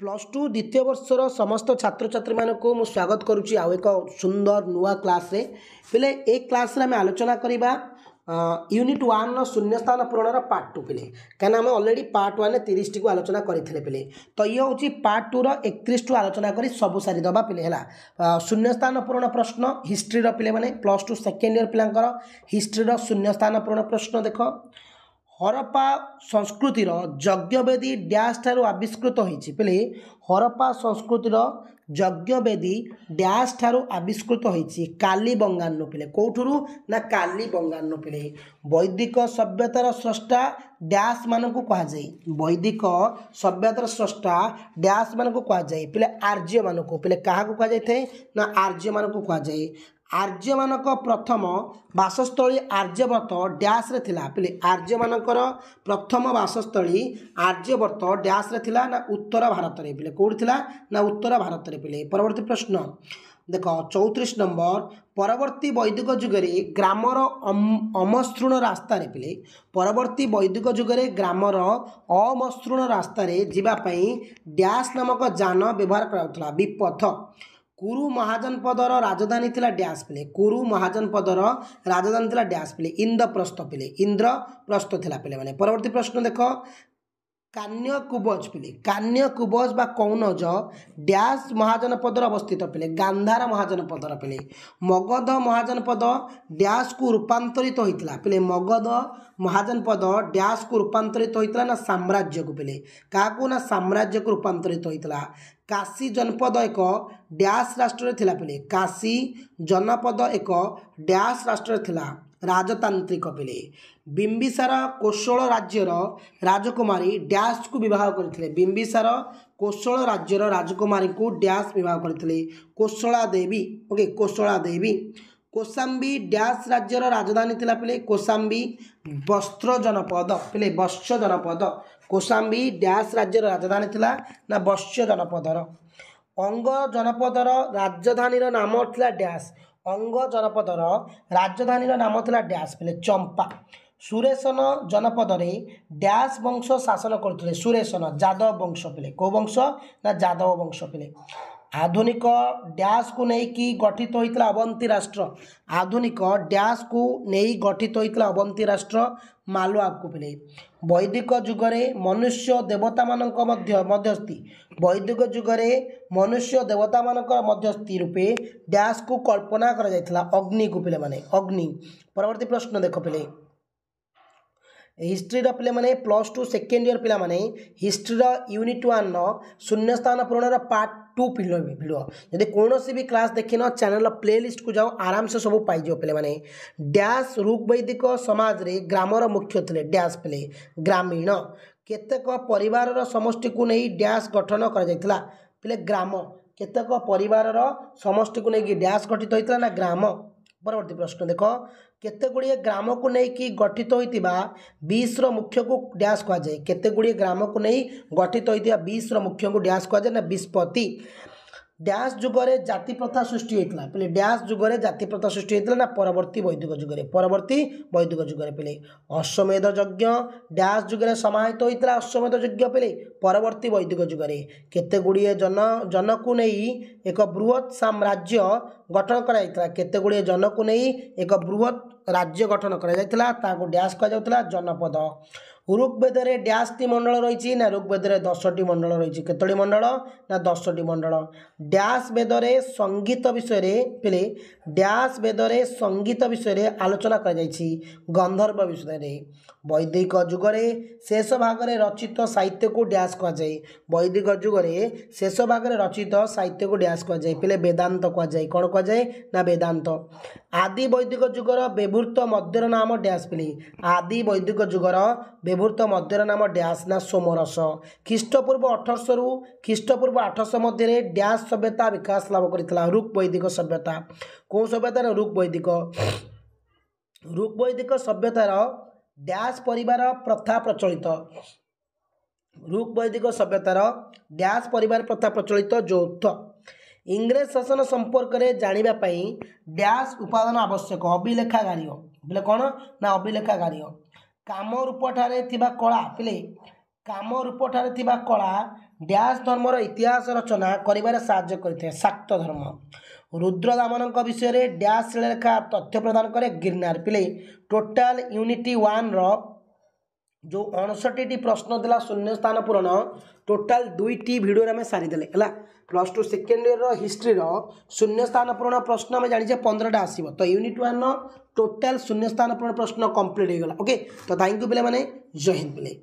Plus two द्वितीय वर्षर समस्त छात्र छात्री मानक मु स्वागत करुच्ची आउ एक सुंदर नुआ क्लास रे पिले एक क्लास रे आम आलोचना करवा यूनिट 1 शून्य स्थान पूरण पार्ट 2 पिले कहीं आम अलरेडी पार्ट 1 30 टी को आलोचना करते पिले तो ये हूँ पार्ट 2 31 टू आलोचना कर सब सारीदबा पिले है शून्य स्थान पूरण प्रश्न हिस्ट्री पिले माने प्लस टू सेकेंड इयर पिलांकर हिस्ट्री शून्य स्थान पूरण प्रश्न देख हरप्पा संस्कृतिर यज्ञवेदी डैश ठारू आविष्कृत होइछि पिले हरप्पा संस्कृतिर यज्ञवेदी डैश ठारू आविष्कृत होइछि कालीबंगानु पिले कोठुरु ना कालीबंगानु पिले वैदिक सभ्यतार स्रष्टा डैश मानकु कहा जाय वैदिक सभ्यतार स्रष्टा डैश मानकु कहा जाय पिले आर्य मानकु पिले काहाकु कहा जाय थे ना आर्य मानकु कहा जाय आर्य मानक प्रथम बासस्थली आर्यवर्त डैश रे थिला पिले आर्य मानकर प्रथम बासस्थली आर्यवर्त डैश रे थिला ना उत्तर भारत रे पिले कोठी थिला ना उत्तर भारत रे पिले परवर्ती प्रश्न देख 34 नंबर परवर्ती वैदिक जुगरे ग्रामर अमसृण रास्ता रे पिले परवर्ती वैदिक जुगरे ग्रामर अमसृण रास्ता रे जीवा पई डैश नामक जान व्यवहार कराउतला विपथ कुरु महाजनपदर राजधानी थिला डैश पिले कुरु महाजनपदर राजधानी थिला डैश पिले इंद्रप्रस्थ पिले इंद्रप्रस्थ थिला पिले माने परवर्ती प्रश्न देख कान्यकुब्ज पिले कान्यकुब्ज बा कौनज डैश महाजनपदर अवस्थित पिले गांधार महाजनपदर पिले मगध महाजनपद डैश को रूपांतरित होइतिला पिले मगध महाजनपद डैश को रूपांतरित होइतिला ना साम्राज्य को पिले काकू ना साम्राज्य को रूपांतरित होइतिला काशी जनपद एक डैश राष्ट्र थिला पिले काशी जनपद एक डैश राष्ट्र थिला राजतांत्रिक पिले बिंबिसार कोशल राज्यर राजकुमारी डैश को विवाह करथिले बिंबिसार कोशल राज्यर राजकुमारी को डैश विवाह करथिले कोशला देवी ओके कोशला देवी कोशाम्बी डैश राज्यर राजधानी थिला पिले कोशाम्बी वस्त्र जनपद पिले वत्स्य जनपद कोशाम्बी डैश राज्यर राजधानी थिला ना वत्स्य जनपदर अंग जनपदर राजधानी नाम थिला डैश अंग जनपदर राजधानी नाम थिला डैश पिले चंपा सुरेशन जनपद रे डैश वंश शासन करथिले सुरेशन यादव वंश पिले को वंश ना यादव वंश पिले आधुनिक डैश को नहीं कि गठित होइतला अवंती राष्ट्र आधुनिक डैश को नहीं गठित होइतला अवंती राष्ट्र मालवा को पिले वैदिक जुगरे मनुष्य देवता मानक मध्यस्थी वैदिक जुगरे मनुष्य देवता मानक मध्यस्थी रूपे डैश को कल्पना करा जायतला अग्नि को पिले माने अग्नि परवर्ती प्रश्न देख पिले हिस्ट्री पिले माने प्लस टू सेकेंड इयर पिला माने हिस्ट्री यूनिट 1 शून्य स्थान पूरण पार्ट 2 भिडियो यदि कौन सी भी क्लास देखिन चैनल प्लेलिस्ट को जाओ आराम से सब पाइज पे मैंने डैश ऋग्वैदिक समाज रे ग्रामर मुख्य थे डैश पिले ग्रामीण केतेक परिवार समष्टि को नहीं डैश गठन कर पिले ग्राम केतेक परिवार समष्टि को नहीं डैश गठित होता ना ग्राम परवर्ती प्रश्न देख केते गुड़िए ग्राम को नहीं गठित होइतिबा 20 मुख्य को डैश कह जाए केते गुड़िए ग्राम को नहीं गठित होइतिबा 20 मुख्य को डैश कह जाए ना विस्पति डैश जुगरे जाति प्रथा सृष्टि होता पे डैश जुगरे जाति प्रथा सृष्टि होता ना परवर्ती वैदिक जुगरे पे अश्वमेध यज्ञ डैश जुगरे समाहित होता अश्वमेध यज्ञ पे परवर्ती वैदिक जुगरे केते गुड़िए जन को नहीं एक बृहत साम्राज्य गठन कराइतला केते गुड़िए जन को नहीं एक बृहत राज्य गठन करा डैश कह जनपद ऋग्वेद रे डैश टी मंडल रही ना ऋग्वेद रे 10टी मंडल रही केतोटी मंडल ना 10टी मंडल डैश वेद रे संगीत विषय रे पिले डैश वेद रे संगीत विषय रे आलोचना कर गंधर्व विषय रे वैदिक जुगरे शेष भाग रे रचित साहित्य को डैश कह जाए वैदिक जुगरे शेष भाग रे रचित साहित्य को डैश कह जाए पिले वेदांत कह जाए कौन कह जाए ना वेदांत आदि वैदिक जुगर व्यवहृत मध्यर नाम डैश पिले आदि वैदिक जुगर व्यवहृत मध्यर नाम डैश ना सोमरस ख्रीष्टपूर्व 1800 रु ख्रीष्टपूर्व 800 मध्य डैश सभ्यता विकास लाभ करथिला ऋग्वैदिक सभ्यता कौन सभ्यता ऋग्वैदिक सभ्यतार डैश परिवार प्रथा प्रचलित ऋग्वैदिक सभ्यतार डैश परिवार प्रथा प्रचलित यौथ इंग्रेज शासन संपर्क में जानिबा पई डैश उपादान आवश्यक अभिलेखागार बोले कौन ना अभिलेखागार काम रूप ठारे थिबा कला पिले काम रूप ठारे थिबा कला डैश धर्मर इतिहास रचना करिबारे साहाय्य करते शाक्त धर्म रुद्रदामन विषय डैश शिलालेखा तथ्य प्रदान करे गिरनार पिले टोटाल यूनिटी 1 रो जो 59 प्रश्न था शून्य स्थान पूरण टोटाल 2टी भिडियो आम सारीदे है +2 सेकेंड इयर हिस्ट्री शून्य स्थान पूरण प्रश्न आम जाने 15टा आसो तो यूनिट 1 टोटाल शून्य स्थान पूरण प्रश्न कंप्लीट हो गला ओके तो थैंक यू पे जय हिंद पे।